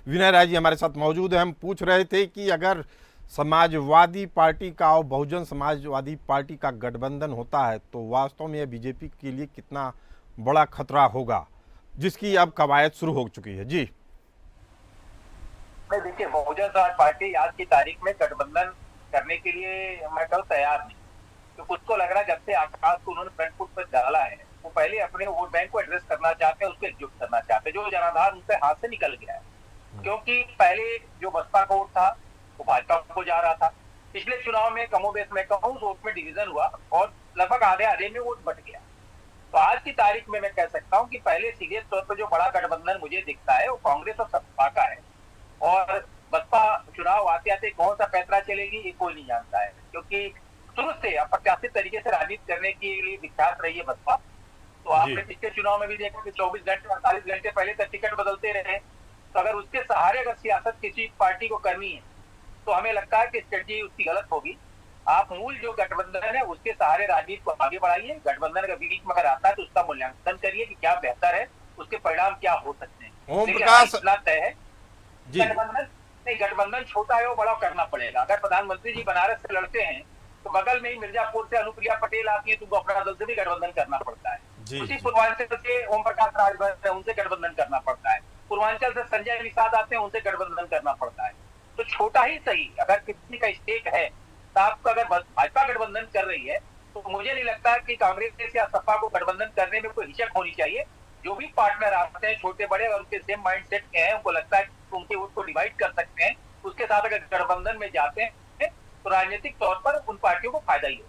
विनय राय जी हमारे साथ मौजूद है। हम पूछ रहे थे कि अगर समाजवादी पार्टी का और बहुजन समाजवादी पार्टी का गठबंधन होता है तो वास्तव में यह बीजेपी के लिए कितना बड़ा खतरा होगा, जिसकी अब कवायद शुरू हो चुकी है। जी नहीं, देखिए, बहुजन समाज पार्टी आज की तारीख में गठबंधन करने के लिए मैं कहूँ तैयार नहीं। तो कुछ को लग रहा है जब से आकाश को उन्होंने फ्रंट फुट पर डाला है, वो पहले अपने वोट बैंक को एड्रेस करना चाहते हैं, उसको एकजुट करना चाहते हैं, जो जनाधार उनके हाथ से निकल गया है। क्योंकि पहले जो बसपा का वोट था वो भाजपा को जा रहा था। पिछले चुनाव में कमोबेश में कहूँ वोट में डिवीजन हुआ और लगभग आधे आधे में वोट बट गया। तो आज की तारीख में मैं कह सकता हूँ कि पहले सीधे तौर पर जो बड़ा गठबंधन मुझे दिखता है वो कांग्रेस और सपा का है। और बसपा चुनाव आते आते कौन सा पैतरा चलेगी ये कोई नहीं जानता है, क्योंकि शुरू से अप्रत्याशित तरीके से राजनीति करने के लिए विख्यात रही है बसपा। तो जी आपने पिछले चुनाव में भी देखा कि 24 घंटे 48 घंटे पहले तक टिकट बदलते रहे। तो अगर उसके सहारे अगर सियासत किसी पार्टी को करनी है तो हमें लगता है कि स्ट्रेटजी उसकी गलत होगी। आप मूल जो गठबंधन है उसके सहारे राजनीति को आगे बढ़ाइए। गठबंधन का बीच में अगर आता है तो उसका मूल्यांकन करिए कि क्या बेहतर है, उसके परिणाम क्या हो सकते हैं। ओम लेकिन हाँ, प्रकाश इतना तय है, जी गठबंधन नहीं, गठबंधन छोटा है वो बड़ा करना पड़ेगा। अगर प्रधानमंत्री जी बनारस से लड़ते हैं तो बगल में ही मिर्जापुर से अनुप्रिया पटेल आती है, तुमको अपना दल से भी गठबंधन करना पड़ता है। जी उसी जी पूर्वांचल से ओम प्रकाश राजभर है, उनसे गठबंधन करना पड़ता है। पूर्वांचल से संजय निषाद आते हैं, उनसे गठबंधन करना पड़ता है। तो छोटा ही सही अगर किसी का स्टेक है तो आपको, अगर भाजपा गठबंधन कर रही है तो मुझे नहीं लगता कि कांग्रेस या सपा को गठबंधन करने में कोई हिचक होनी चाहिए। जो भी पार्टनर आते हैं छोटे बड़े, अगर उनके सेम माइंड सेट के हैं, उनको लगता है कि उनके वोट को डिवाइड कर सकते हैं, उसके साथ अगर गठबंधन में जाते हैं तो राजनीतिक तौर पर उन पार्टियों को फायदा ही हो।